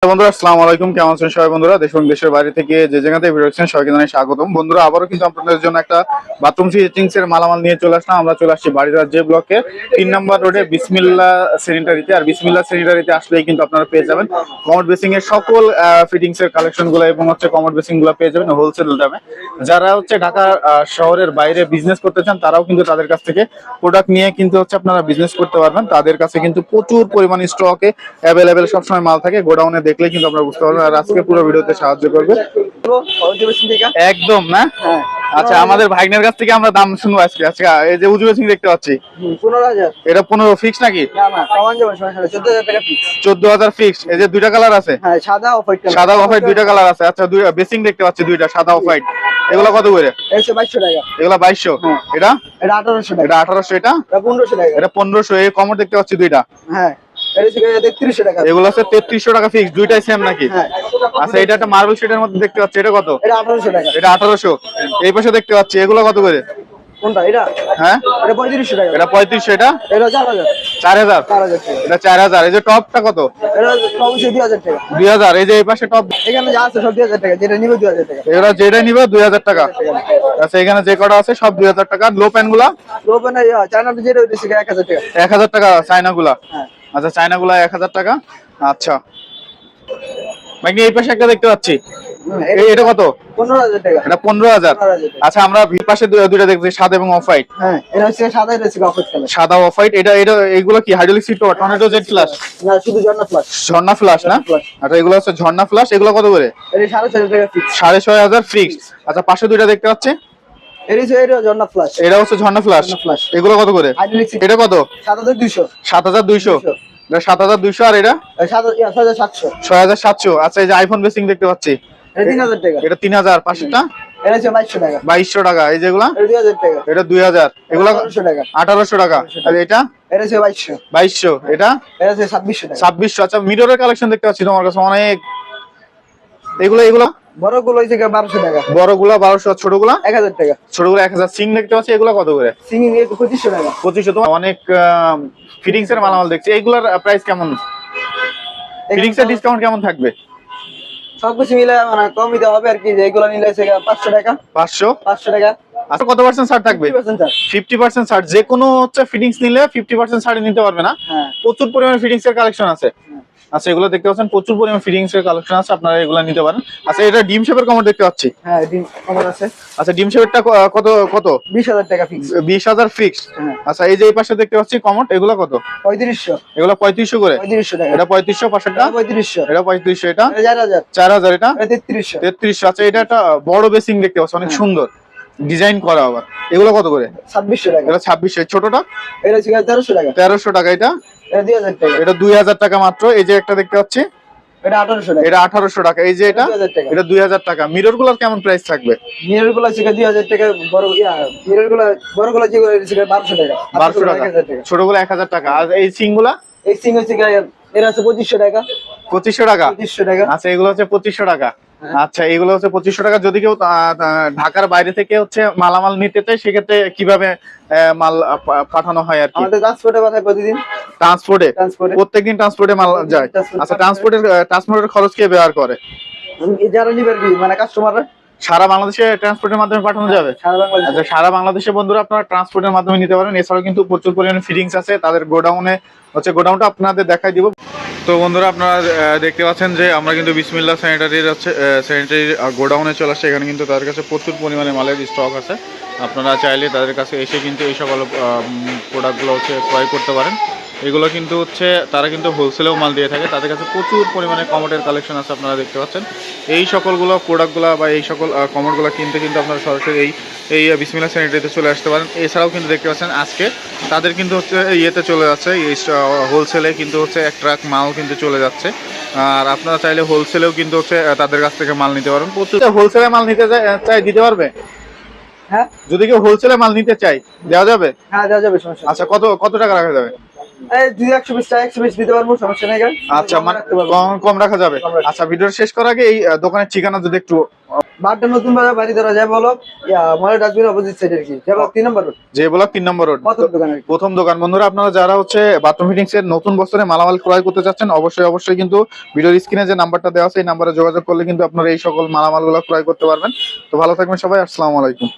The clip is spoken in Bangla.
বন্ধুরা আসসালামু আলাইকুম, কেমন আছেন সবাই? বন্ধুরা দেশ এবং দেশের বাইরে থেকে যে জায়গাতে ভিডিও দেখছেন সবাইকে জানাই স্বাগতম। বন্ধুরা আবারও কিন্তু আপনাদের জন্য একটা বাথরুম ফিটিংস এর মালামাল নিয়ে চলে আসলাম। আমরা চলে আসছি বাড়িদার যে ব্লকে 3 নম্বর রোডে বিসমিল্লাহ স্যানিটারিতে। আর বিসমিল্লাহ স্যানিটারিতে আসলেই কিন্তু আপনারা পেয়ে যাবেন কমোড বেসিং এর সকল ফিটিংস এর কালেকশন গুলো এবং কমোড বেসিং গুলো পেয়ে যাবেন হোলসেল দামে। যারা ঢাকা শহরের বাইরে বিজনেস করতে চান তারাও কিন্তু তাদের কাছ থেকে প্রোডাক্ট নিয়ে কিন্তু আপনারা বিজনেস করতে পারবেন। তাদের কাছে কিন্তু প্রচুর পরিমাণ স্টকে অ্যাভেলেবেল সবসময় মাল থাকে। গোডাউনে দেখলে কিন্তু আপনারা বুঝতে পারবেন। আর আজকে পুরো ভিডিওতে সাহায্য করবে একদম না। আচ্ছা, আমাদের ভাইগনের কাছ থেকে আমরা দাম শুনবো আজকে। আচ্ছা, এই যে উজু বেসিং দেখতে পাচ্ছি 15,000, এটা 15 ফিক্স নাকি? না না কমান যাবে, 14,000 টাকা ফিক্স। 14,000 ফিক্স। এই যে দুইটা কালার আছে, হ্যাঁ সাদা অফ হোয়াইট, সাদা অফ হোয়াইট দুইটা কালার আছে। আচ্ছা, দুইটা বেসিং দেখতে পাচ্ছি, দুইটা সাদা অফ হোয়াইট। এগুলো কত করে? এটা 2200 টাকা। এগুলো 2200। এটা এটা 1800 টাকা। এটা 1800। এটা 1500 টাকা। এটা 1500। এই কমর দেখতে পাচ্ছি দুইটা, হ্যাঁ এটা 3300 টাকা। এগুলো আছে 3300 টাকা ফিক্স। দুইটাই সেম নাকি? হ্যাঁ। আচ্ছা, এটা একটা মার্বেল শেডের মধ্যে দেখতে পাচ্ছি, এটা কত? এটা 1800 টাকা। এটা 1800। এই পাশে দেখতে পাচ্ছি, এগুলো কত করে? কোনটা এটা? হ্যাঁ এটা 3500 টাকা। এটা 3500। এটা এটা 4000। 4000। 4000 টাকা। এটা 4000। এই যে টপটা কত? এটা অবশ্যই 2000 টাকা। 2000। এই যে এই পাশে টপ, এখানে যা আছে সব 2000 টাকা, যেটা নিবে 2000 টাকা। এগুলো যেটা নিবে 2000 টাকা। আচ্ছা, এখানে যে কটা আছে সব 2000 টাকা। লো প্যান গুলা লোপেনে চায়নাতে যেটা হইছে 1000 টাকা। 1000 টাকা চায়না গুলা। হ্যাঁ। আচ্ছা, চায়না গুলা 1000 টাকা। আচ্ছা, মানে এই পাশে একটা দেখতে পাচ্ছি, এটা কত? 15000 টাকা। এটা 15000। 15000 টাকা। আচ্ছা, আমরা ভি পাশে দুইটা দেখছি, সাদা এবং অফ হোয়াইট। হ্যাঁ এটা হচ্ছে সাদা, এটা হচ্ছে অফ হোয়াইট কালার। সাদা অফ হোয়াইট। এটা এটা এইগুলো কি hydraulic seat power? Tornado jet flash? না শুধু ঝর্ণা ফ্লাশ। ঝর্ণা ফ্ল্যাশ না? আচ্ছা, এগুলো হচ্ছে ঝর্ণা ফ্ল্যাশ। এগুলো কত করে? এটা 6500 টাকা ফিক্স। 6500 ফিক্স। আচ্ছা, পাশে দুইটা দেখতে পাচ্ছি, এটা ঝর্ণা ফ্লাশ। এটা হচ্ছে ঝর্ণা ফ্ল্যাশ। ফ্লাশ। এগুলো কত করে? Hydraulic seat. এটা কত? 7200। 7200। এটা 7200। আর এটা 6700। 6700। আচ্ছা, এই যে আইফোন বেসিং দেখতে পাচ্ছি, এটা 3000 টাকা। এটা 3000। পাশেরটা এটা হচ্ছে 2200 টাকা। 2200 টাকা। এই যেগুলা এটা 2000 টাকা। এটা 2000। এগুলা 1800 টাকা। 1800 টাকা। আর এটা এটা হচ্ছে 2200। 2200। এটা এটা হচ্ছে 2600 টাকা। 2600। আচ্ছা, মিররের কালেকশন দেখতে পাচ্ছি তোমার কাছে অনেক। এগুলো এগুলো বড়গুলো হইছে 1200 টাকা। বড়গুলা 1200, ছোটগুলা 1000 টাকা। ছোটগুলা 1000। সিং দেখতে পাচ্ছি, এগুলো কত করে? সিঙ্গিং 2500 টাকা। 2500। তোমার অনেক ফিটিংস এর মালামাল দেখছি, এইগুলার প্রাইস কেমন? ফিটিংস এর ডিসকাউন্ট কেমন থাকবে? সবকিছু মিলে মানে কমই দেওয়া হবে আর কি। যেগুলো নিলে হচ্ছে 500 টাকা। 500। 500 টাকা। আচ্ছা, কত পার্সেন্ট ছাড় থাকবে? 50% ছাড়। 50% ছাড়। যে কোনো ফিটিংস নিলে 50% ছাড়ে নিতে পারবে না? হ্যাঁ। প্রচুর পরিমাণে ফিটিংস এর কালেকশন আছে। আচ্ছা, এগুলো দেখতে পাচ্ছেন, প্রচুর পরিমাণে ফিটিংস এর কালেকশন আছে, আপনারা এগুলো নিতে পারেন। আচ্ছা, এটা ডিম শেপের কমোড দেখতে পাচ্ছি। হ্যাঁ ডিম কমন আছে। আচ্ছা, ডিম শেপেরটা কত কত? 20000 টাকা ফিক্স। 20000 ফিক্সড। হ্যাঁ। আচ্ছা, এই যে এই পাশে দেখতে পাচ্ছি কমোড, এগুলো কত? 3500। এগুলো 3500 করে। 3500 টাকা। এটা 3500। পাশেরটা 3500। এটা 3500। এটা এটা 4000। 4000। এটা এটা 3300। 3300। আচ্ছা, এটা একটা বড় বেসিং দেখতে পাচ্ছি, অনেক সুন্দর ডিজাইন করা আবার। এগুলো কত করে? 2600 টাকা। এটা 2600। ছোটটা এটা হচ্ছে 1300 টাকা। 1300 টাকা। এটা এটা 2000 টাকা। এটা 2000 টাকা মাত্র। এই যে একটা দেখতে পাচ্ছি, এটা 1800 টাকা। এটা 1800 টাকা। এই যে এটা 2000 টাকা। এটা 2000 টাকা। মিরর গুলোর কেমন প্রাইস থাকবে? মিররগুলো হচ্ছে 2000 টাকা। বড় বড়গুলো যেগুলো হচ্ছে 1200 টাকা। 1200 টাকা। 1000 টাকা। ছোটগুলো 1000 টাকা। আর এই সিংগুলা এই সিং হচ্ছে এর আছে 2500 টাকা। 2500 টাকা। 2500 টাকা। আচ্ছা, এগুলো হচ্ছে 2500 টাকা। আচ্ছা, এগুলো হচ্ছে 2500 টাকা। যদি কেউ ঢাকার বাইরে থেকে মালামাল নিতে চায়, সেক্ষেত্রে কিভাবে মাল পাঠানো হয় আর কি? আমাদের ট্রান্সপোর্টে পাঠায় প্রতিদিন। ট্রান্সপোর্টে? ট্রান্সপোর্টে। প্রত্যেকদিন ট্রান্সপোর্টে মাল যায়? আচ্ছা, ট্রান্সপোর্টের খরচ কে বেয়ার করে? যারা নিবে আর কি, মানে কাস্টমাররা সারা বাংলাদেশে ট্রান্সপোর্টের মাধ্যমে পাঠানো যাবে? সারা বাংলাদেশে। আচ্ছা, সারা বাংলাদেশে বন্ধুরা আপনারা ট্রান্সপোর্টের মাধ্যমে নিতে পারেন। এছাড়াও কিন্তু প্রচুর পরিমাণে ফিটিংস আছে তাদের গোডাউনে। গোডাউনটা আপনাদের দেখাই দিব। তো বন্ধুরা, আপনারা দেখতে পাচ্ছেন যে আমরা কিন্তু বিসমিল্লাহ স্যানিটারির গোডাউনে চলে আসছে। এখানে কিন্তু তাদের কাছে প্রচুর পরিমাণে মালের স্টক আছে। আপনারা চাইলে তাদের কাছে এসে কিন্তু এই সকল প্রোডাক্টগুলো ক্রয় করতে পারেন। এগুলো কিন্তু তারা কিন্তু হোলসেলেও মাল দিয়ে থাকে। তাদের কাছে প্রচুর পরিমাণে কমোডের কালেকশন আছে, আপনারা দেখতে পাচ্ছেন। এই সকলগুলো প্রোডাক্টগুলো বা এই সকল কমোডগুলো কিনতে কিন্তু আপনারা সরাসরি এই বিসমিল্লাহ স্যানিটারিতে চলে আসতে পারেন। এছাড়াও কিন্তু দেখতে পাচ্ছেন আজকে তাদের কিন্তু ইয়েতে চলে যাচ্ছে, হোলসেলে কিন্তু এক ট্রাক মাল কিন্তু চলে যাচ্ছে। আর আপনারা চাইলে হোলসেলেও কিন্তু তাদের কাছ থেকে মাল নিতে পারেন। প্রচুর হোলসেলে মাল নিতে চাই, দিতে পারবে? হ্যাঁ, যদি কেউ হোলসেলে মাল নিতে চাই, দেওয়া যাবে? হ্যাঁ দেওয়া যাবে, সমস্যা নেই। আচ্ছা, কত টাকা রাখা যাবে? এই 200 টাকা 120 দিতে পারবো, সমস্যা নেই। আচ্ছা, মানে কম রাখা যাবে। আচ্ছা, ভিডিও শেষ করার আগে এই দোকানের ঠিকানা যদি একটু বারটা নতুন বাজার বাড়ি ধরা যায় বলো মলে ডাস্টবিন অপোজিট সাইড আর কি যেমন 3 নম্বর রোড যে ব্লক 3 নম্বর রোড প্রথম দোকান আর কি। প্রথম দোকান। বন্ধুরা আপনারা যারা হচ্ছে বাথরুম ফিটিংস এর নতুন বছরে মালামাল ক্রয় করতে চাচ্ছেন অবশ্যই কিন্তু ভিডিওর স্ক্রিনে যে নাম্বারটা দেওয়া আছে এই নাম্বারে যোগাযোগ করলে কিন্তু আপনারা এই সকল মালামালগুলো ক্রয় করতে পারবেন। তো ভালো থাকবেন সবাই, আসসালামু আলাইকুম।